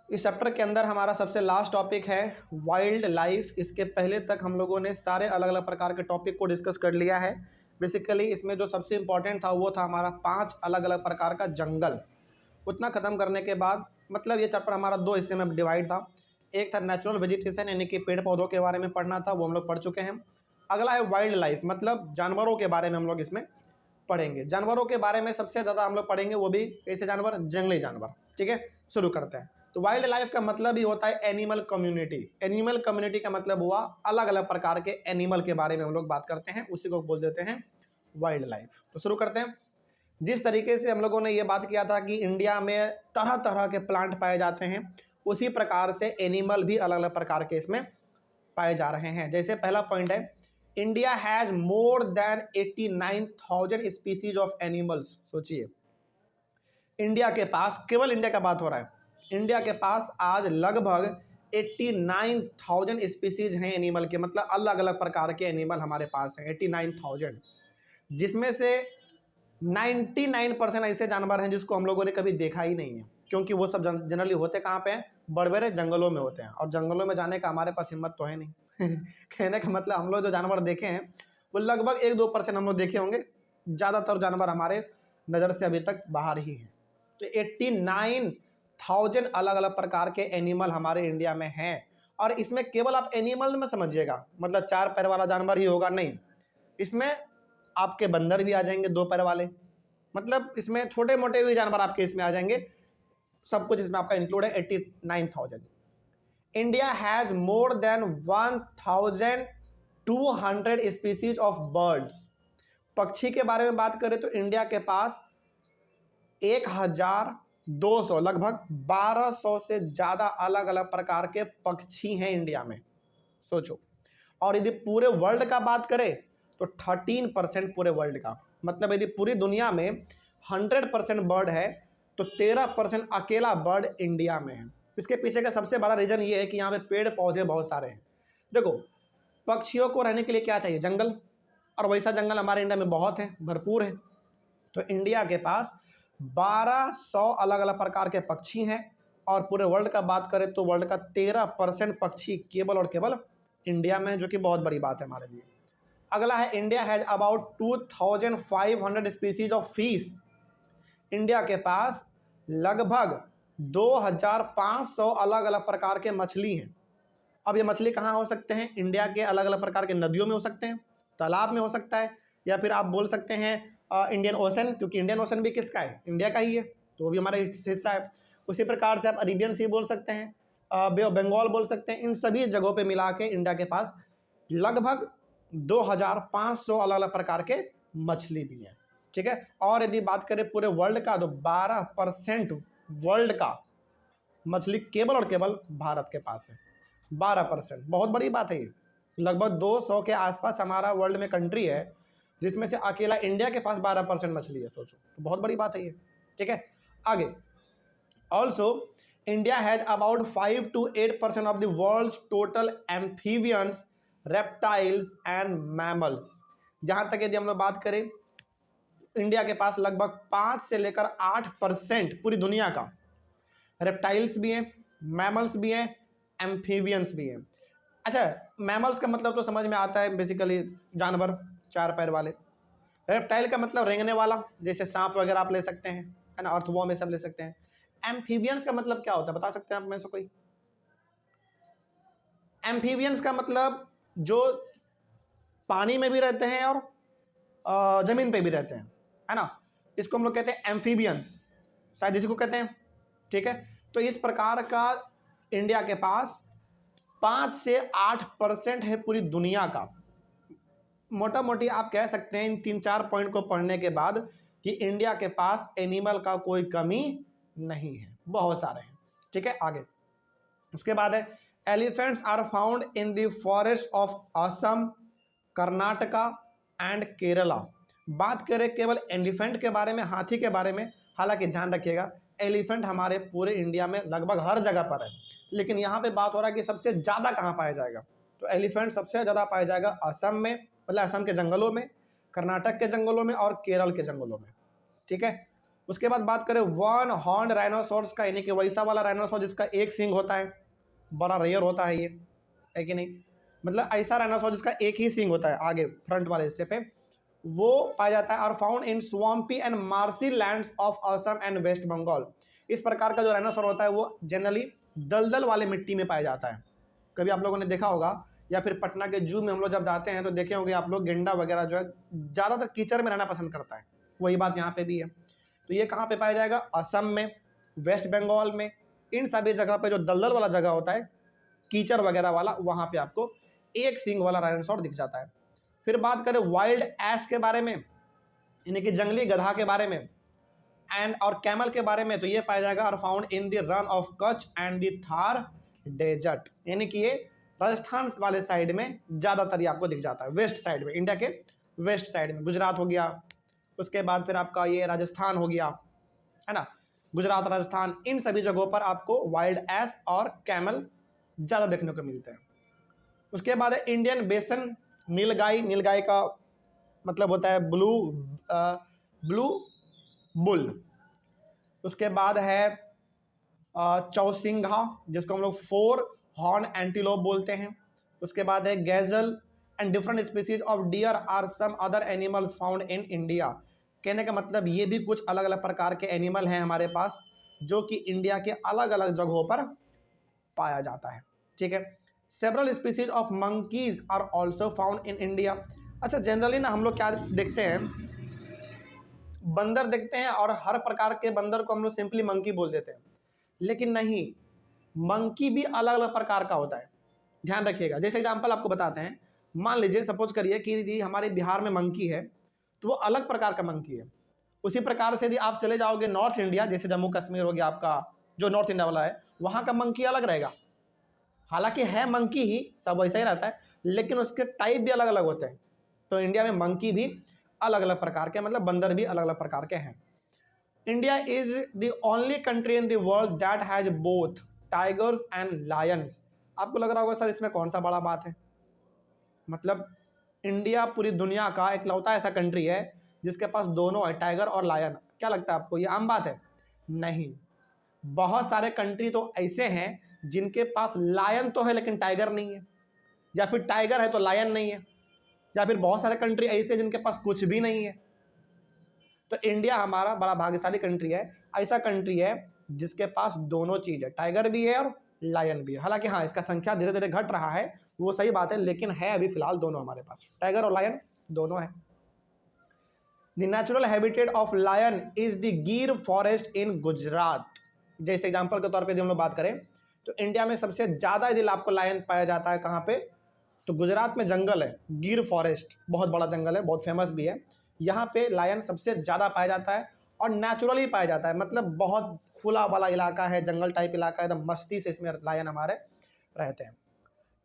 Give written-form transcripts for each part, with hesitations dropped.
इस चैप्टर के अंदर हमारा सबसे लास्ट टॉपिक है वाइल्ड लाइफ। इसके पहले तक हम लोगों ने सारे अलग अलग प्रकार के टॉपिक को डिस्कस कर लिया है। बेसिकली इसमें जो सबसे इम्पोर्टेंट था वो था हमारा 5 अलग अलग प्रकार का जंगल। उतना ख़त्म करने के बाद मतलब ये चैप्टर हमारा 2 हिस्से में डिवाइड था। एक था नेचुरल वेजिटेशन यानी कि पेड़ पौधों के बारे में पढ़ना था, वो हम लोग पढ़ चुके हैं। अगला है वाइल्ड लाइफ, मतलब जानवरों के बारे में हम लोग इसमें पढ़ेंगे। जानवरों के बारे में सबसे ज़्यादा हम लोग पढ़ेंगे, वो भी कैसे जानवर, जंगली जानवर। ठीक है, शुरू करते हैं। तो वाइल्ड लाइफ का मतलब ही होता है एनिमल कम्युनिटी। एनिमल कम्युनिटी का मतलब हुआ अलग अलग प्रकार के एनिमल के बारे में हम लोग बात करते हैं, उसी को बोल देते हैं वाइल्ड लाइफ। तो शुरू करते हैं। जिस तरीके से हम लोगों ने ये बात किया था कि इंडिया में तरह तरह के प्लांट पाए जाते हैं, उसी प्रकार से एनिमल भी अलग अलग प्रकार के इसमें पाए जा रहे हैं। जैसे पहला पॉइंट है, India has more than 89,000 species of animals. सोचिए, इंडिया के पास, केवल इंडिया का बात हो रहा है, इंडिया के पास आज लगभग 89,000 स्पीसीज हैं एनिमल के, मतलब अलग अलग प्रकार के एनिमल हमारे पास हैं 89,000, जिसमें से 99% ऐसे जानवर हैं जिसको हम लोगों ने कभी देखा ही नहीं है, क्योंकि वो सब जनरली होते कहाँ पे हैं, बड़े बड़े जंगलों में होते हैं, और जंगलों में जाने का हमारे पास हिम्मत तो है नहीं। कहने का मतलब हम लोग जो जानवर देखे हैं वो लगभग 1-2% हम लोग देखे होंगे, ज़्यादातर जानवर हमारे नज़र से अभी तक बाहर ही हैं। तो 89,000 अलग अलग प्रकार के एनिमल हमारे इंडिया में हैं। और इसमें केवल आप एनिमल में समझिएगा, मतलब 4 पैर वाला जानवर ही होगा, नहीं, इसमें आपके बंदर भी आ जाएंगे 2 पैर वाले, मतलब इसमें छोटे मोटे भी जानवर आपके इसमें आ जाएंगे, सब कुछ इसमें आपका इंक्लूड है 89,000। India has more than 1,200 species of birds. पक्षी के बारे में बात करें तो इंडिया के पास 1,200, लगभग 1,200 से ज़्यादा अलग अलग प्रकार के पक्षी हैं इंडिया में, सोचो। और यदि पूरे वर्ल्ड का बात करें तो 13% पूरे वर्ल्ड का, मतलब यदि पूरी दुनिया में 100% बर्ड है तो 13% अकेला बर्ड इंडिया में है। इसके पीछे का सबसे बड़ा रीज़न ये है कि यहाँ पे पेड़ पौधे बहुत सारे हैं। देखो, पक्षियों को रहने के लिए क्या चाहिए, जंगल, और वैसा जंगल हमारे इंडिया में बहुत है, भरपूर है। तो इंडिया के पास 1,200 अलग अलग प्रकार के पक्षी हैं, और पूरे वर्ल्ड का बात करें तो वर्ल्ड का 13% पक्षी केवल और केवल इंडिया में, जो कि बहुत बड़ी बात है हमारे लिए। अगला है, India has about 2,500 species of fish. India के पास लगभग 2,500 अलग अलग प्रकार के मछली हैं। अब ये मछली कहाँ हो सकते हैं, इंडिया के अलग अलग प्रकार के नदियों में हो सकते हैं, तालाब में हो सकता है, या फिर आप बोल सकते हैं इंडियन ओशन, क्योंकि इंडियन ओशन भी किसका है, इंडिया का ही है, तो वो भी हमारा हिस्सा है। उसी प्रकार से आप अरेबियन सी बोल सकते हैं, बे ऑफ बंगाल बोल सकते हैं। इन सभी जगहों पे मिला के इंडिया के पास लगभग 2,500 अलग अलग प्रकार के मछली भी हैं। ठीक है, और यदि बात करें पूरे वर्ल्ड का तो 12% वर्ल्ड का मछली केवल और केवल भारत के पास है। 12%, बहुत बड़ी बात है ये। लगभग 200 के आसपास हमारा वर्ल्ड में कंट्री है, जिसमें से अकेला इंडिया के पास 12% मछली है, सोचो, तो बहुत बड़ी बात है ये। ठीक है, आगे, also India has about 5 to 8% of the world's total amphibians, reptiles and mammals. यहाँ तक यदि हम लोग बात करें, इंडिया के पास लगभग 5 से लेकर 8% पूरी दुनिया का रेप्टाइल्स भी हैं, मैमल्स भी हैं, एम्फीबियंस भी हैं। अच्छा, मैमल्स का मतलब तो समझ में आता है, बेसिकली जानवर 4 पैर वाले। रेप्टाइल का मतलब रेंगने वाला, जैसे सांप वगैरह आप ले सकते हैं, है ना, अर्थवॉर्म में सब ले सकते हैं। एम्फीबियंस का मतलब क्या होता है, बता सकते हैं आप में से कोई? एम्फीबियंस का मतलब जो पानी में भी रहते हैं और जमीन पे भी रहते हैं, है ना, इसको हम लोग कहते हैं एम्फीबियंस, शायद इसी को कहते हैं। ठीक है, तो इस प्रकार का इंडिया के पास 5 से 8% है पूरी दुनिया का। मोटा मोटी आप कह सकते हैं इन 3-4 पॉइंट को पढ़ने के बाद कि इंडिया के पास एनिमल का कोई कमी नहीं है, बहुत सारे हैं। ठीक है, आगे उसके बाद है, elephants are found in the forest of Assam, Karnataka and Kerala. बात करें केवल एलिफेंट के बारे में, हाथी के बारे में, हालांकि ध्यान रखिएगा एलिफेंट हमारे पूरे इंडिया में लगभग हर जगह पर है, लेकिन यहाँ पे बात हो रहा है कि सबसे ज़्यादा कहाँ पाया जाएगा, तो एलिफेंट सबसे ज़्यादा पाया जाएगा असम में, मतलब असम के जंगलों में, कर्नाटक के जंगलों में और केरल के जंगलों में। ठीक है, उसके बाद बात करें वन हॉर्न राइनोसोर्स का, यानी कि वैसा वाला राइनोसोर जिसका एक सींग होता है, बड़ा रेयर होता है ये, है कि नहीं, मतलब ऐसा राइनोसोर जिसका एक ही सींग होता है आगे फ्रंट वाले हिस्से पे, वो पाया जाता है। और found in swampy and marshy lands of Assam and West Bengal. इस प्रकार का जो राइनोसोर होता है वो जनरली दलदल वाले मिट्टी में पाया जाता है। कभी आप लोगों ने देखा होगा, या फिर पटना के जू में हम लोग जब जाते हैं तो देखे होंगे आप लोग, गेंडा वगैरह जो है ज़्यादातर कीचड़ में रहना पसंद करता है, वही बात यहाँ पे भी है। तो ये कहाँ पे पाया जाएगा, असम में, वेस्ट बंगाल में, इन सभी जगह पे जो दलदल वाला जगह होता है, कीचड़ वगैरह वाला, वहाँ पे आपको एक सींग वाला डायनासोर दिख जाता है। फिर बात करें वाइल्ड एस के बारे में, यानी कि जंगली गधा के बारे में, एंड और कैमल के बारे में, तो ये पाया जाएगा और found in the Rann of Kutch and the Thar desert, यानी कि ये राजस्थान वाले साइड में ज़्यादातर ये आपको दिख जाता है, वेस्ट साइड में, इंडिया के वेस्ट साइड में, गुजरात हो गया, उसके बाद फिर आपका ये राजस्थान हो गया, है ना, गुजरात, राजस्थान, इन सभी जगहों पर आपको वाइल्ड एस और कैमल ज़्यादा देखने को मिलते हैं। उसके बाद है इंडियन बेसन नीलगाई, नीलगाई का मतलब होता है ब्लू बुल। उसके बाद है चौसिंघा, जिसको हम लोग फोर हॉर्न एंटीलोप बोलते हैं। उसके बाद है gazelle and different species of deer are some other animals found in India. कहने का मतलब ये भी कुछ अलग अलग प्रकार के एनिमल हैं हमारे पास जो कि इंडिया के अलग अलग जगहों पर पाया जाता है, ठीक है। Several species of monkeys are also found in India. अच्छा, जनरली ना हम लोग क्या देखते हैं, बंदर देखते हैं और हर प्रकार के बंदर को हम लोग सिंपली मंकी बोल देते हैं, लेकिन नहीं, मंकी भी अलग अलग प्रकार का होता है, ध्यान रखिएगा। जैसे एग्जांपल आपको बताते हैं, मान लीजिए सपोज करिए कि यदि हमारे बिहार में मंकी है तो वो अलग प्रकार का मंकी है। उसी प्रकार से यदि आप चले जाओगे नॉर्थ इंडिया, जैसे जम्मू कश्मीर हो गया आपका, जो नॉर्थ इंडिया वाला है, वहाँ का मंकी अलग रहेगा। हालांकि है मंकी ही, सब वैसा ही रहता है, लेकिन उसके टाइप भी अलग अलग होते हैं। तो इंडिया में मंकी भी अलग अलग प्रकार के, मतलब बंदर भी अलग अलग प्रकार के हैं। India is the only country in the world that has both tigers and Lions. आपको लग रहा होगा सर इसमें कौन सा बड़ा बात है, मतलब इंडिया पूरी दुनिया का इकलौता ऐसा कंट्री है जिसके पास दोनों है, टाइगर और लायन। क्या लगता है आपको ये आम बात है? नहीं, बहुत सारे कंट्री तो ऐसे हैं जिनके पास लायन तो है लेकिन टाइगर नहीं है, या फिर टाइगर है तो लायन नहीं है, या फिर बहुत सारे कंट्री ऐसे जिनके पास कुछ भी नहीं है। तो इंडिया हमारा बड़ा भाग्यशाली कंट्री है, ऐसा कंट्री है जिसके पास दोनों चीज़ है, टाइगर भी है और लायन भी है। हालांकि हाँ, इसका संख्या धीरे धीरे घट रहा है, वो सही बात है, लेकिन है अभी फिलहाल दोनों हमारे पास, टाइगर और लायन दोनों है। The natural habitat of lion is the Gir forest in Gujarat. जैसे एग्जाम्पल के तौर पे यदि हम लोग बात करें तो इंडिया में सबसे ज़्यादा यदि आपको लायन पाया जाता है कहाँ पे, तो गुजरात में जंगल है, गिर फॉरेस्ट, बहुत बड़ा जंगल है, बहुत फेमस भी है। यहाँ पे लायन सबसे ज़्यादा पाया जाता है और नेचुरली पाया जाता है, मतलब बहुत खुला वाला इलाका है, जंगल टाइप इलाका है, एकदम मस्ती से इसमें लायन हमारे रहते हैं।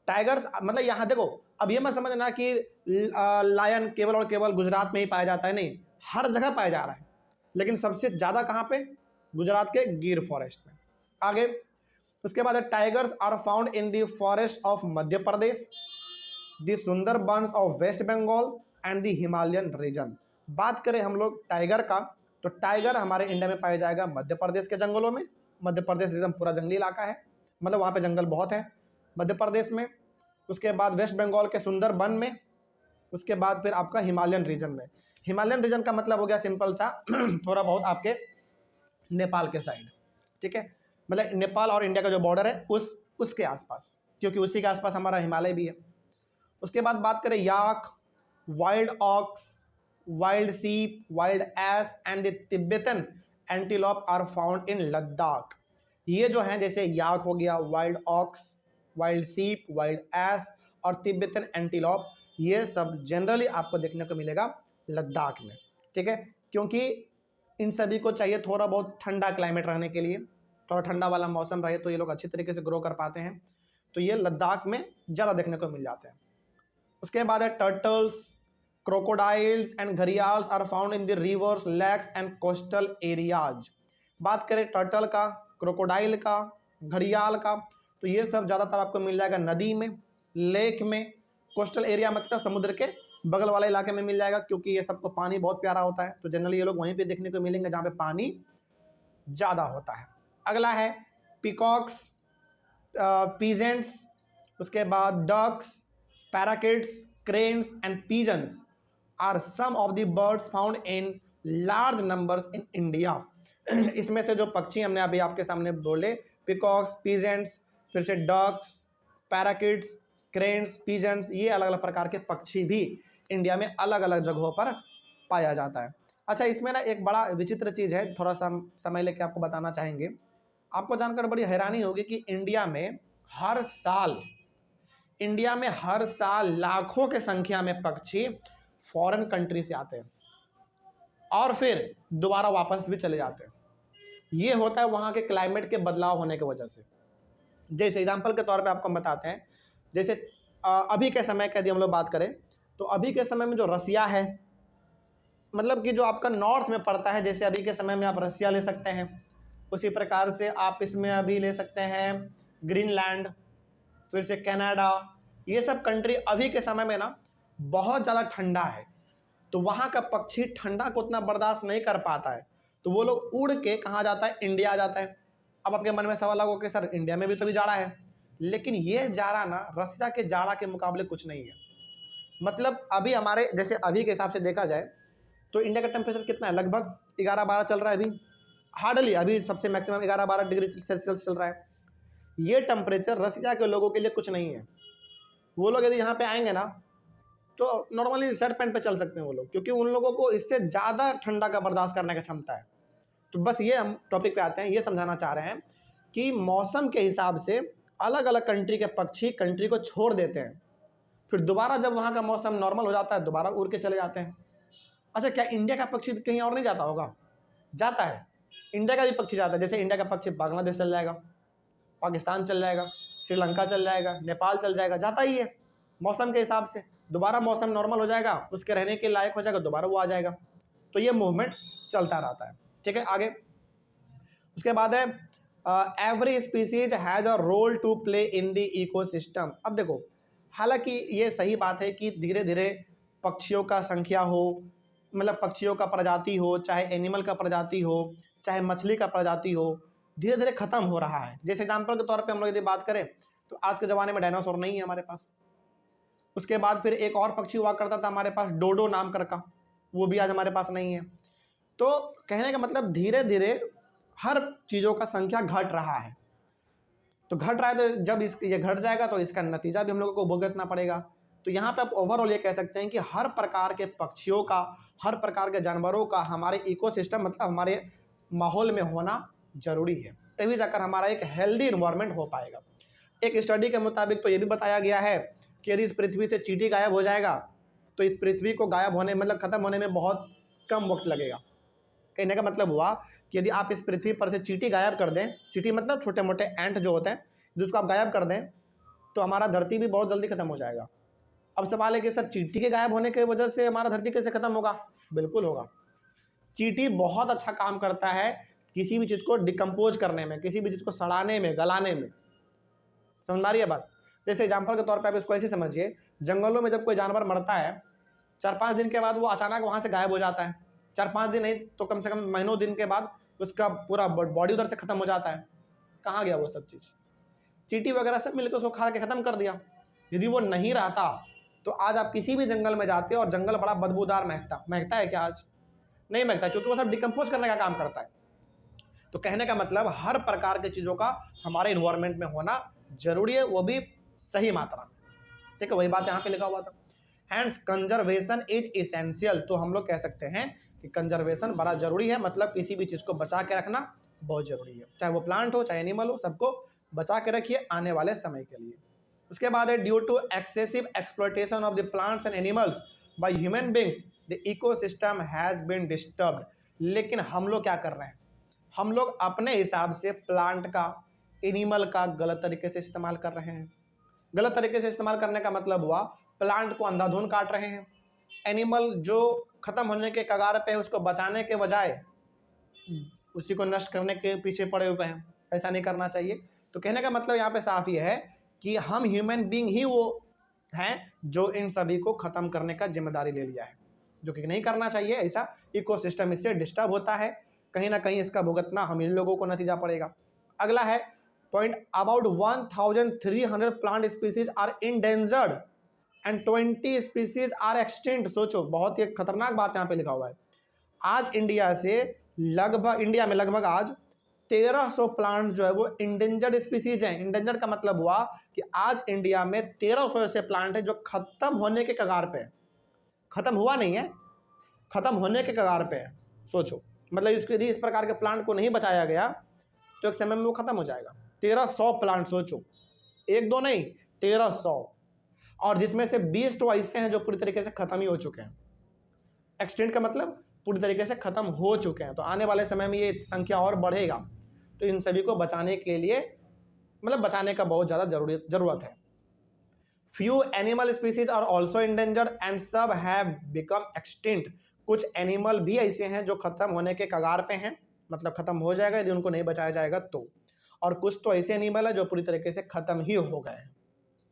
टाइगर्स, मतलब यहाँ देखो, अब ये मत समझना कि लायन केवल और केवल गुजरात में ही पाया जाता है, नहीं, हर जगह पाया जा रहा है, लेकिन सबसे ज़्यादा कहाँ पे, गुजरात के गिर फॉरेस्ट में। आगे उसके बाद tigers are found in the forest of Madhya Pradesh, the Sundarbans of West Bengal and the Himalayan region. बात करें हम लोग टाइगर का, तो टाइगर हमारे इंडिया में पाया जाएगा मध्य प्रदेश के जंगलों में। मध्य प्रदेश एकदम पूरा जंगली इलाका है, मतलब वहाँ पे जंगल बहुत है मध्य प्रदेश में। उसके बाद वेस्ट बंगाल के सुंदरबन में, उसके बाद फिर आपका हिमालयन रीजन में। हिमालयन रीजन का मतलब हो गया सिंपल सा थोड़ा बहुत आपके नेपाल के साइड, ठीक है, मतलब नेपाल और इंडिया का जो बॉर्डर है उसके आसपास, क्योंकि उसी के आसपास हमारा हिमालय भी है। उसके बाद बात करें yak, wild ox, wild sheep, wild ass and the Tibetan antelope are found in Ladakh. ये जो हैं जैसे याक हो गया, wild ox, wild sheep, wild ass और तिब्बतन एंटीलोप, ये सब जनरली आपको देखने को मिलेगा लद्दाख में, ठीक है, क्योंकि इन सभी को चाहिए थोड़ा बहुत ठंडा क्लाइमेट रहने के लिए, थोड़ा ठंडा वाला मौसम रहे तो ये लोग अच्छी तरीके से ग्रो कर पाते हैं, तो ये लद्दाख में ज़्यादा देखने को मिल जाते हैं। उसके बाद है turtles, crocodiles and gharials are found in the rivers, lakes and coastal areas. बात करें टर्टल का, क्रोकोडाइल का, घड़ियाल का, तो ये सब ज़्यादातर आपको मिल जाएगा नदी में, लेक में, कोस्टल एरिया मतलब समुद्र के बगल वाले इलाके में मिल जाएगा, क्योंकि ये सबको पानी बहुत प्यारा होता है, तो जनरली ये लोग वहीं पे देखने को मिलेंगे जहाँ पे पानी ज़्यादा होता है। अगला है पिकॉक्स, पीजेंट्स, उसके बाद ducks, parakeets, cranes and pigeons are some of the birds found in large numbers in India. इसमें से जो पक्षी हमने अभी आपके सामने बोले, पिकॉक्स, पीजेंट्स, फिर से डक्स, पैराकिट्स, क्रेन्स, पीजेंट्स, ये अलग अलग प्रकार के पक्षी भी इंडिया में अलग अलग जगहों पर पाया जाता है। अच्छा, इसमें ना एक बड़ा विचित्र चीज़ है, थोड़ा सा समय लेके आपको बताना चाहेंगे। आपको जानकर बड़ी हैरानी होगी कि इंडिया में हर साल लाखों के संख्या में पक्षी फॉरेन कंट्री से आते हैं और फिर दोबारा वापस भी चले जाते हैं। ये होता है वहाँ के क्लाइमेट के बदलाव होने की वजह से। जैसे एग्जाम्पल के तौर पे आपको हम बताते हैं, जैसे अभी के समय की यदि हम लोग बात करें तो अभी के समय में जो रसिया है, मतलब कि जो आपका नॉर्थ में पड़ता है, जैसे अभी के समय में आप रसिया ले सकते हैं, उसी प्रकार से आप इसमें अभी ले सकते हैं ग्रीनलैंड, फिर से कनाडा। ये सब कंट्री अभी के समय में ना बहुत ज़्यादा ठंडा है, तो वहाँ का पक्षी ठंडा को उतना बर्दाश्त नहीं कर पाता है, तो वो लोग उड़ के कहाँ जाता है, इंडिया आ जाता है। अब आपके मन में सवाल होगा कि सर इंडिया में भी तो भी जाड़ा है, लेकिन ये जाड़ा ना रसिया के जाड़ा के मुकाबले कुछ नहीं है। मतलब अभी हमारे जैसे अभी के हिसाब से देखा जाए तो इंडिया का टेम्परेचर कितना है, लगभग 11-12 चल रहा है अभी, हार्डली अभी सबसे मैक्सिमम 11-12 डिग्री सेल्सियस चल रहा है। ये टेम्परेचर रसिया के लोगों के लिए कुछ नहीं है। वो लोग यदि यहाँ पे आएंगे ना तो नॉर्मली शर्ट पैंट पे चल सकते हैं वो लोग, क्योंकि उन लोगों को इससे ज़्यादा ठंडा का बर्दाश्त करने की क्षमता है। तो बस ये हम टॉपिक पे आते हैं, ये समझाना चाह रहे हैं कि मौसम के हिसाब से अलग अलग कंट्री के पक्षी कंट्री को छोड़ देते हैं, फिर दोबारा जब वहाँ का मौसम नॉर्मल हो जाता है दोबारा उड़ के चले जाते हैं। अच्छा, क्या इंडिया का पक्षी कहीं और नहीं जाता होगा? जाता है, इंडिया का भी पक्षी जाता है। जैसे इंडिया का पक्षी बांग्लादेश चल जाएगा, पाकिस्तान चल जाएगा, श्रीलंका चल जाएगा, नेपाल चल जाएगा, जाता ही है। मौसम के हिसाब से दोबारा मौसम नॉर्मल हो जाएगा, उसके रहने के लायक हो जाएगा, दोबारा वो आ जाएगा। तो ये मूवमेंट चलता रहता है। ठीक है, आगे उसके बाद है every species has a role to play in the ecosystem. अब देखो, हालांकि ये सही बात है कि धीरे धीरे पक्षियों का संख्या हो, मतलब पक्षियों का प्रजाति हो, चाहे एनिमल का प्रजाति हो, चाहे मछली का प्रजाति हो, धीरे धीरे खत्म हो रहा है। जैसे एग्जाम्पल के तौर पे हम लोग यदि बात करें तो आज के ज़माने में डायनासोर नहीं है हमारे पास। उसके बाद फिर एक और पक्षी हुआ करता था हमारे पास, डोडो नाम का, वो भी आज हमारे पास नहीं है। तो कहने का मतलब धीरे धीरे हर चीज़ों का संख्या घट रहा है। तो घट रहा है, तो जब ये घट जाएगा तो इसका नतीजा भी हम लोगों को भुगतना पड़ेगा। तो यहाँ पे आप ओवरऑल ये कह सकते हैं कि हर प्रकार के पक्षियों का, हर प्रकार के जानवरों का हमारे इकोसिस्टम मतलब हमारे माहौल में होना जरूरी है, तभी जाकर हमारा एक हेल्दी इन्वायरमेंट हो पाएगा। एक स्टडी के मुताबिक तो ये भी बताया गया है कि यदि इस पृथ्वी से चींटी गायब हो जाएगा तो इस पृथ्वी को गायब होने मतलब ख़त्म होने में बहुत कम वक्त लगेगा। कहने का मतलब हुआ कि यदि आप इस पृथ्वी पर से चींटी गायब कर दें, चींटी मतलब छोटे मोटे एंट जो होते हैं, जिसको आप गायब कर दें तो हमारा धरती भी बहुत जल्दी खत्म हो जाएगा। अब सवाल है कि सर चींटी के गायब होने की वजह से हमारा धरती कैसे खत्म होगा? बिल्कुल होगा। चींटी बहुत अच्छा काम करता है किसी भी चीज़ को डिकम्पोज करने में, किसी भी चीज़ को सड़ाने में, गलाने में। समझ आ रही है बात? जैसे एग्जाम्पल के तौर पे आप इसको ऐसे समझिए, जंगलों में जब कोई जानवर मरता है 4-5 दिन के बाद वो अचानक वहाँ से गायब हो जाता है। 4-5 दिन नहीं तो कम से कम महीनों दिन के बाद उसका पूरा बॉडी उधर से खत्म हो जाता है। कहाँ गया वो सब चीज़? चींटी वगैरह सब मिलकर उसको खा के ख़त्म कर दिया। यदि वो नहीं रहता तो आज आप किसी भी जंगल में जाते और जंगल बड़ा बदबूदार महकता है क्या? आज नहीं महकता, क्योंकि वो सब डिकम्पोज करने का काम करता है। तो कहने का मतलब हर प्रकार की चीज़ों का हमारे इन्वायरमेंट में होना जरूरी है, वो भी सही मात्रा में। ठीक है, वही बात यहाँ पे लिखा हुआ था। Hands conservation is essential. तो हम लोग कह सकते हैं कि कंजर्वेशन बड़ा जरूरी है, मतलब किसी भी चीज़ को बचा के रखना बहुत जरूरी है, चाहे वो प्लांट हो चाहे एनिमल हो, सबको बचा के रखिए आने वाले समय के लिए। उसके बाद है due to excessive exploitation of the plants and animals by human beings the ecosystem has been disturbed. लेकिन हम लोग क्या कर रहे हैं? हम लोग अपने हिसाब से प्लांट का, एनिमल का गलत तरीके से इस्तेमाल कर रहे हैं। गलत तरीके से इस्तेमाल करने का मतलब हुआ प्लांट को अंधाधुंध काट रहे हैं, एनिमल जो खत्म होने के कगार पे है उसको बचाने के बजाय उसी को नष्ट करने के पीछे पड़े हुए हैं। ऐसा नहीं करना चाहिए। तो कहने का मतलब यहाँ पे साफ ये है कि हम ह्यूमन बीइंग ही वो हैं जो इन सभी को खत्म करने का जिम्मेदारी ले लिया है, जो कि नहीं करना चाहिए। ऐसा इकोसिस्टम इससे डिस्टर्ब होता है, कहीं ना कहीं इसका भुगतना हम इन लोगों को नतीजा पड़ेगा। अगला है point, about 1300 plant species are endangered and 20 species are extinct. सोचो, बहुत ही खतरनाक बात यहाँ पे लिखा हुआ है। आज इंडिया में लगभग आज 1300 प्लांट जो है वो इंडेंजर्ड स्पीसीज हैं। इंडेंजर्ड का मतलब हुआ कि आज इंडिया में 1300 ऐसे प्लांट हैं जो खत्म होने के कगार पे है। खत्म हुआ नहीं है, खत्म होने के कगार पे है। सोचो, मतलब इसके लिए इस प्रकार के प्लांट को नहीं बचाया गया तो एक समय में वो खत्म हो जाएगा। 1300 प्लांट, सोचो, एक दो नहीं, 1300, और जिसमें से 20 तो ऐसे हैं जो पूरी तरीके से खत्म ही हो चुके हैं। एक्सटेंट का मतलब पूरी तरीके से खत्म हो चुके हैं। तो आने वाले समय में ये संख्या और बढ़ेगा। तो इन सभी को बचाने के लिए, मतलब बचाने का बहुत ज़्यादा जरूरत है। Few animal species are also endangered and सब हैव बिकम एक्सटिंक्ट। कुछ एनिमल भी ऐसे हैं जो खत्म होने के कगार पे हैं, मतलब खत्म हो जाएगा यदि उनको नहीं बचाया जाएगा तो। और कुछ तो ऐसे एनिमल है जो पूरी तरीके से खत्म ही हो गए हैं।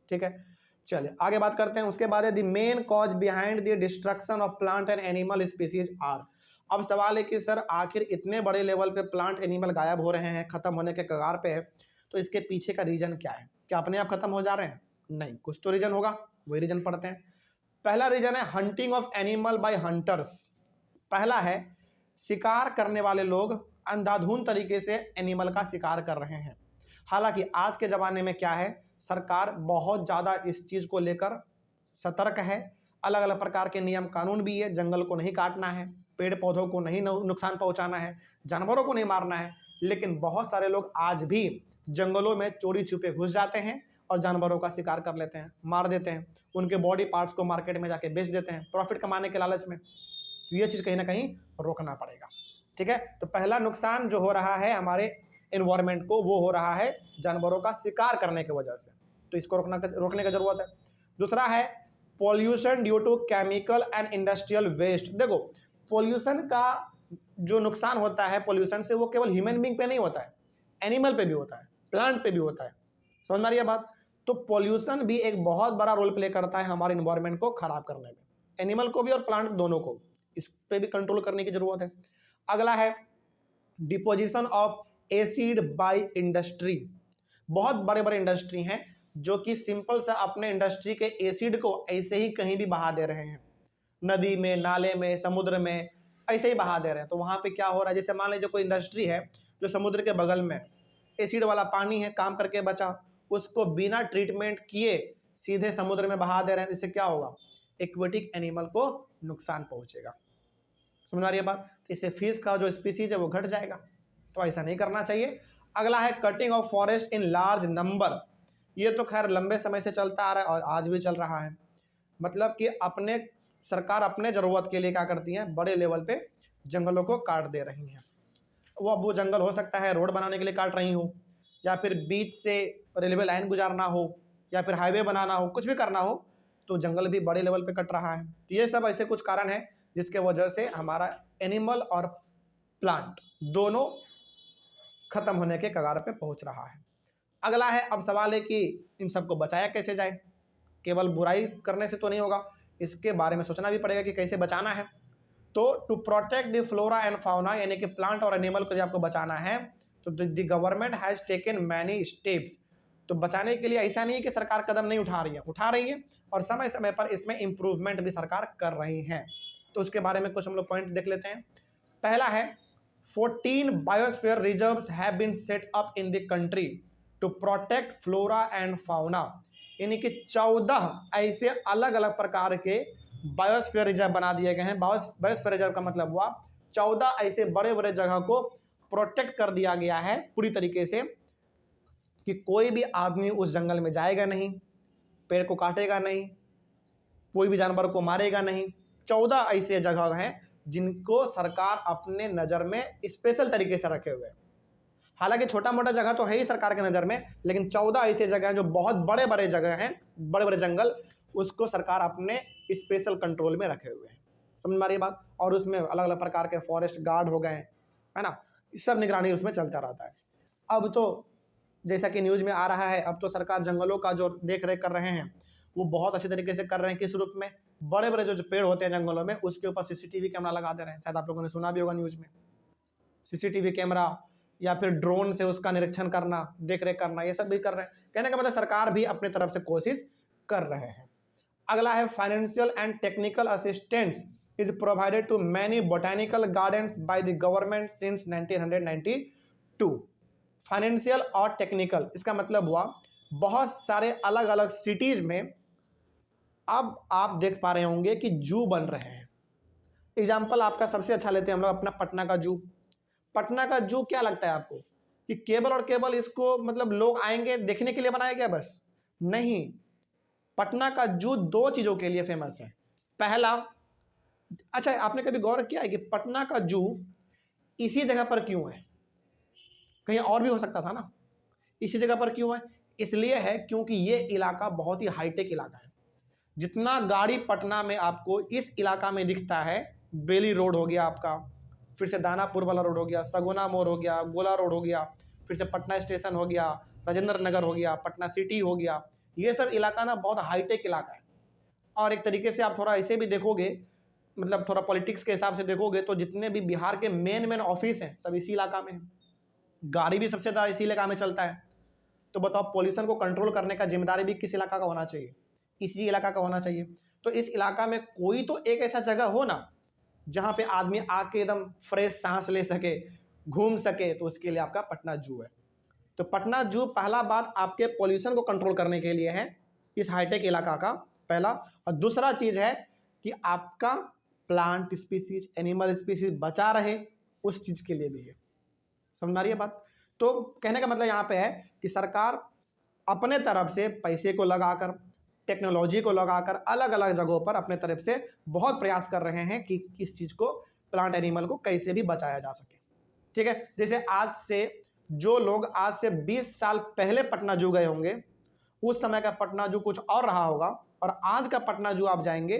ठीक है, चलिए आगे बात करते हैं। उसके बाद है the main cause behind the destruction of plant and animal species are. अब सवाल है कि सर आखिर इतने बड़े लेवल पे प्लांट एनिमल गायब हो रहे हैं, खत्म होने के कगार पे है, तो इसके पीछे का रीजन क्या है? क्या अपने आप खत्म हो जा रहे हैं? नहीं, कुछ तो रीजन होगा, वही रीजन पढ़ते हैं। पहला रीजन है hunting of animal bye hunters. पहला है शिकार करने वाले लोग अंधाधुंध तरीके से एनिमल का शिकार कर रहे हैं। हालांकि आज के ज़माने में क्या है, सरकार बहुत ज़्यादा इस चीज़ को लेकर सतर्क है। अलग अलग प्रकार के नियम कानून भी है। जंगल को नहीं काटना है, पेड़ पौधों को नहीं नुकसान पहुंचाना है, जानवरों को नहीं मारना है। लेकिन बहुत सारे लोग आज भी जंगलों में चोरी छुपे घुस जाते हैं और जानवरों का शिकार कर लेते हैं, मार देते हैं, उनके बॉडी पार्ट्स को मार्केट में जाके बेच देते हैं प्रॉफिट कमाने के लालच में। तो ये चीज़ कहीं ना कहीं रोकना पड़ेगा। ठीक है, तो पहला नुकसान जो हो रहा है हमारे एनवायरनमेंट को, वो हो रहा है जानवरों का शिकार करने की वजह से। तो इसको रोकने की जरूरत है। दूसरा है pollution due to chemical and industrial waste. देखो, पॉल्यूशन का जो नुकसान होता है पॉल्यूशन से, वो केवल ह्यूमन बींग पे नहीं होता है, एनिमल पे भी होता है, प्लांट पे भी होता है। समझ में आ रही है बात? तो पॉल्यूशन भी एक बहुत बड़ा रोल प्ले करता है हमारे एनवायरनमेंट को खराब करने में, एनिमल को भी और प्लांट दोनों को। इस पे भी कंट्रोल करने की जरूरत है। अगला है deposition of acid by industry. बहुत बड़े बड़े इंडस्ट्री हैं जो कि सिंपल सा अपने इंडस्ट्री के एसिड को ऐसे ही कहीं भी बहा दे रहे हैं, नदी में, नाले में, समुद्र में, ऐसे ही बहा दे रहे हैं। तो वहाँ पे क्या हो रहा है, जैसे मान लीजिए कोई इंडस्ट्री है जो समुद्र के बगल में, एसिड वाला पानी है, काम करके बचा, उसको बिना ट्रीटमेंट किए सीधे समुद्र में बहा दे रहे हैं। इससे क्या होगा, एक्वेटिक एनिमल को नुकसान पहुंचेगा। समझ आ रही है बात? इससे फिश का जो स्पीसीज है वो घट जाएगा। तो ऐसा नहीं करना चाहिए। अगला है cutting of forest in large number. ये तो खैर लंबे समय से चलता आ रहा है और आज भी चल रहा है। मतलब कि सरकार अपने ज़रूरत के लिए क्या करती है, बड़े लेवल पे जंगलों को काट दे रही हैं। वो जंगल हो सकता है रोड बनाने के लिए काट रही हो, या फिर बीच से रेलवे लाइन गुजारना हो, या फिर हाईवे बनाना हो, कुछ भी करना हो, तो जंगल भी बड़े लेवल पे कट रहा है। तो ये सब ऐसे कुछ कारण है जिसके वजह से हमारा एनिमल और प्लांट दोनों खत्म होने के कगार पे पहुंच रहा है। अगला है, अब सवाल है कि इन सबको बचाया कैसे जाए। केवल बुराई करने से तो नहीं होगा, इसके बारे में सोचना भी पड़ेगा कि कैसे बचाना है। तो to protect the flora and fauna, यानी कि प्लांट और एनिमल को जब आपको बचाना है तो the government has taken many steps. तो बचाने के लिए ऐसा नहीं है कि सरकार कदम नहीं उठा रही है और समय समय पर इसमें इंप्रूवमेंट भी सरकार कर रही है। तो उसके बारे में कुछ हम लोग पॉइंट देख लेते हैं। पहला है 14 biosphere reserves have been set up in the country to protect flora and fauna. यानी कि 14 ऐसे अलग अलग प्रकार के बायोस्फीयर रिजर्व बना दिए गए हैं। बायोस्फीयर रिजर्व का मतलब हुआ 14 ऐसे बड़े बड़े जगह को प्रोटेक्ट कर दिया गया है पूरी तरीके से कि कोई भी आदमी उस जंगल में जाएगा नहीं, पेड़ को काटेगा नहीं, कोई भी जानवर को मारेगा नहीं। 14 ऐसे जगह हैं जिनको सरकार अपने नज़र में स्पेशल तरीके से रखे हुए हैं। हालांकि छोटा मोटा जगह तो है ही सरकार के नज़र में, लेकिन 14 ऐसे जगह हैं जो बहुत बड़े बड़े जगह हैं, बड़े बड़े जंगल, उसको सरकार अपने स्पेशल कंट्रोल में रखे हुए हैं। समझ में आ रही बात? और उसमें अलग अलग प्रकार के फॉरेस्ट गार्ड हो गए हैं, है ना, सब निगरानी उसमें चलता रहता है। अब तो जैसा कि न्यूज़ में आ रहा है, अब तो सरकार जंगलों का जो देख रेख कर रहे हैं वो बहुत अच्छे तरीके से कर रहे हैं। किस रूप में? बड़े बड़े जो पेड़ होते हैं जंगलों में, उसके ऊपर सीसीटीवी कैमरा लगा दे रहे हैं। शायद आप लोगों ने सुना भी होगा न्यूज में, सीसीटीवी कैमरा या फिर ड्रोन से उसका निरीक्षण करना, देख रेख करना, ये सब भी कर रहे हैं। कहने का मतलब सरकार भी अपने तरफ से कोशिश कर रहे हैं। अगला है financial and technical assistance is provided to many botanical gardens by the government since 1992। Financial और टेक्निकल, इसका मतलब हुआ बहुत सारे अलग अलग सिटीज में अब आप देख पा रहे होंगे कि जू बन रहे हैं। एग्जाम्पल आपका सबसे अच्छा लेते हैं हम लोग अपना पटना का जू। पटना का जू क्या लगता है आपको कि केवल और केवल इसको मतलब लोग आएंगे देखने के लिए बनाया गया? बस नहीं, पटना का जू दो चीजों के लिए फेमस है। पहला, अच्छा आपने कभी गौर किया है कि पटना का जू इसी जगह पर क्यों है? कहीं और भी हो सकता था ना, इसी जगह पर क्यों है? इसलिए है क्योंकि ये इलाका बहुत ही हाईटेक इलाका है। जितना गाड़ी पटना में आपको इस इलाका में दिखता है, बेली रोड हो गया आपका, फिर से दानापुर वाला रोड हो गया, सगुना मोड़ हो गया, गोला रोड हो गया, फिर से पटना स्टेशन हो गया, राजेंद्र नगर हो गया, पटना सिटी हो गया, ये सब इलाका ना बहुत हाईटेक इलाका है। और एक तरीके से आप थोड़ा ऐसे भी देखोगे, मतलब थोड़ा पॉलिटिक्स के हिसाब से देखोगे तो जितने भी बिहार के मेन ऑफिस हैं सब इसी इलाका में है, गाड़ी भी सबसे ज़्यादा इसी इलाका में चलता है। तो बताओ पोल्यूशन को कंट्रोल करने का जिम्मेदारी भी किस इलाका का होना चाहिए? इसी इलाका का होना चाहिए। तो इस इलाका में कोई तो एक ऐसा जगह हो ना जहाँ पे आदमी आके एकदम फ्रेश सांस ले सके, घूम सके, तो उसके लिए आपका पटना जू है। तो पटना जू पहला बात आपके पोल्यूशन को कंट्रोल करने के लिए है, इस हाईटेक इलाका का पहला। और दूसरा चीज़ है कि आपका प्लांट स्पीसीज, एनिमल स्पीसीज बचा रहे, उस चीज़ के लिए भी है। समझ आ रही है बात? तो कहने का मतलब यहाँ पे है कि सरकार अपने तरफ से पैसे को लगाकर, टेक्नोलॉजी को लगाकर अलग अलग जगहों पर अपने तरफ से बहुत प्रयास कर रहे हैं कि इस चीज़ को, प्लांट एनिमल को कैसे भी बचाया जा सके। ठीक है, जैसे आज से जो लोग आज से 20 साल पहले पटना जू गए होंगे, उस समय का पटना जू कुछ और रहा होगा, और आज का पटना जू आप जाएंगे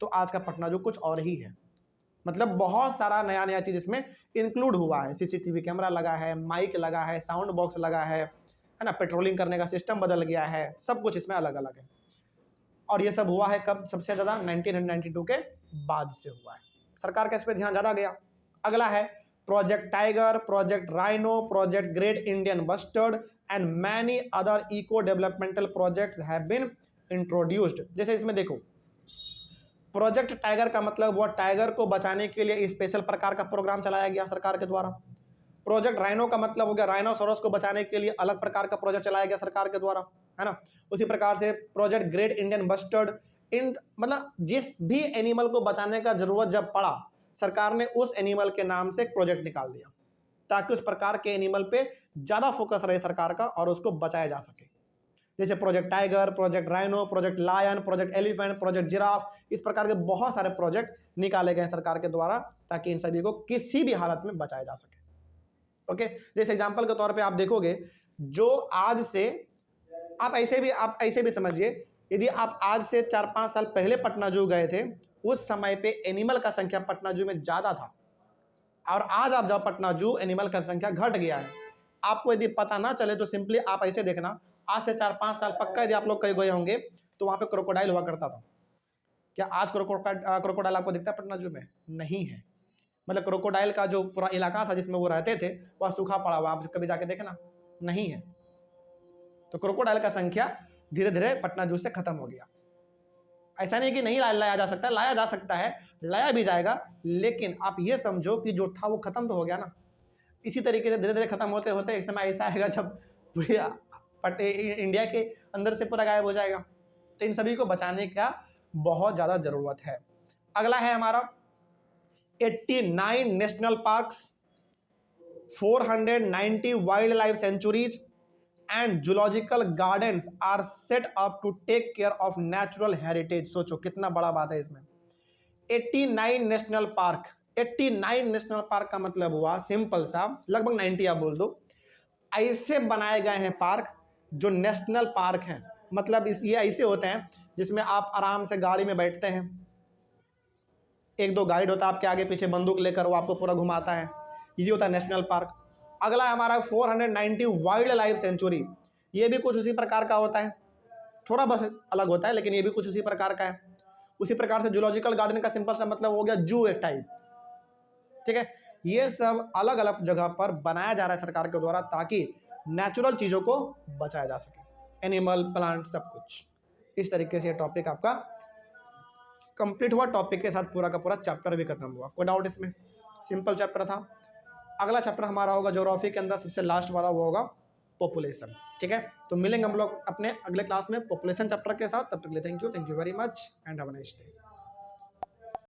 तो आज का पटना जू कुछ और ही है। मतलब बहुत सारा नया नया चीज़ इसमें इंक्लूड हुआ है। सीसीटीवी कैमरा लगा है, माइक लगा है, साउंड बॉक्स लगा है ना, पेट्रोलिंग करने का सिस्टम बदल गया है, सब कुछ इसमें अलग अलग है। और ये सब हुआ है कब? सबसे ज़्यादा 1992 के बाद से हुआ है। सरकार का इस पर ध्यान ज़्यादा गया। अगला है project tiger, project rhino, project great Indian bustard and many other eco developmental projects have been introduced. जैसे इसमें देखो, प्रोजेक्ट टाइगर का मतलब वो टाइगर को बचाने के लिए स्पेशल प्रकार का प्रोग्राम चलाया गया सरकार के द्वारा। प्रोजेक्ट राइनो का मतलब हो गया राइनोसोरस को बचाने के लिए अलग प्रकार का प्रोजेक्ट चलाया गया सरकार के द्वारा, है ना। उसी प्रकार से प्रोजेक्ट ग्रेट इंडियन बस्टर्ड, मतलब जिस भी एनिमल को बचाने का जरूरत जब पड़ा, सरकार ने उस एनिमल के नाम से एक प्रोजेक्ट निकाल दिया ताकि उस प्रकार के एनिमल पे ज़्यादा फोकस रहे सरकार का और उसको बचाया जा सके। जैसे project tiger, project rhino, project lion, project elephant, project giraffe, इस प्रकार के बहुत सारे प्रोजेक्ट निकाले गए सरकार के द्वारा ताकि इन सभी को किसी भी हालत में बचाया जा सके। ओके, जैसे एग्जांपल के तौर पे आप देखोगे, जो आज से आप ऐसे भी समझिए, यदि आप आज से 4-5 साल पहले पटना जू गए थे, उस समय पे एनिमल का संख्या पटना जू में ज़्यादा था, और आज आप जाओ पटना जू, एनिमल का संख्या घट गया है। आपको यदि पता ना चले तो सिंपली आप ऐसे देखना, आज से 4-5 साल पक्का यदि आप लोग कहीं गए होंगे तो वहाँ पे क्रोकोडाइल हुआ करता था। क्या आज क्रोकोडाइल आपको दिखता है पटना जू में? नहीं है। मतलब क्रोकोडाइल का जो पूरा इलाका था जिसमें वो रहते थे वह सूखा पड़ा हुआ, आप कभी जाके देखना, नहीं है। तो क्रोकोडाइल का संख्या धीरे धीरे पटना जू से खत्म हो गया। ऐसा नहीं कि नहीं लाया जा सकता, लाया जा सकता है, लाया भी जाएगा, लेकिन आप ये समझो कि जो था वो खत्म तो हो गया ना। इसी तरीके से धीरे धीरे खत्म होते होते एक समय ऐसा आएगा जब इंडिया के अंदर से पूरा गायब हो जाएगा। तो इन सभी को बचाने का बहुत ज़्यादा ज़रूरत है। अगला है हमारा 89 national parks, 490 wildlife sanctuaries and zoological gardens are set up to take care of natural heritage. सोचो कितना बड़ा बात है इसमें। 89 नेशनल पार्क, 89 नेशनल पार्क का मतलब हुआ सिंपल सा, लगभग 90 आप बोल दो, ऐसे बनाए गए हैं पार्क जो नेशनल पार्क हैं। मतलब ये ऐसे होते हैं जिसमें आप आराम से गाड़ी में बैठते हैं, 1-2 गाइड होता है आपके आगे पीछे बंदूक लेकर, वो आपको पूरा घुमाता है, ये होता है नेशनल पार्क। अगला है हमारा 490 वाइल्ड लाइफ सेंचुरी, ये भी कुछ उसी प्रकार का होता है। थोड़ा बस अलग होता है, लेकिन ये भी कुछ उसी प्रकार का है। उसी प्रकार से जूलॉजिकल गार्डन का सिंपल सा मतलब हो गया जू एक टाइप, ठीक है। ये सब अलग अलग जगह पर बनाया जा रहा है सरकार के द्वारा, ताकि नेचुरल चीज़ों को बचाया जा सके, एनिमल, प्लांट, सब कुछ। इस तरीके से ये टॉपिक आपका कंप्लीट हुआ। टॉपिक के साथ पूरा का पूरा चैप्टर भी खत्म हुआ। कोई डाउट इसमें? सिंपल चैप्टर था। अगला चैप्टर हमारा होगा ज्योग्राफी के अंदर सबसे लास्ट वाला, वो होगा पॉपुलेशन, ठीक है। तो मिलेंगे हम लोग अपने अगले क्लास में पॉपुलेशन चैप्टर के साथ। तब तक के लिए thank you very much and have a nice day.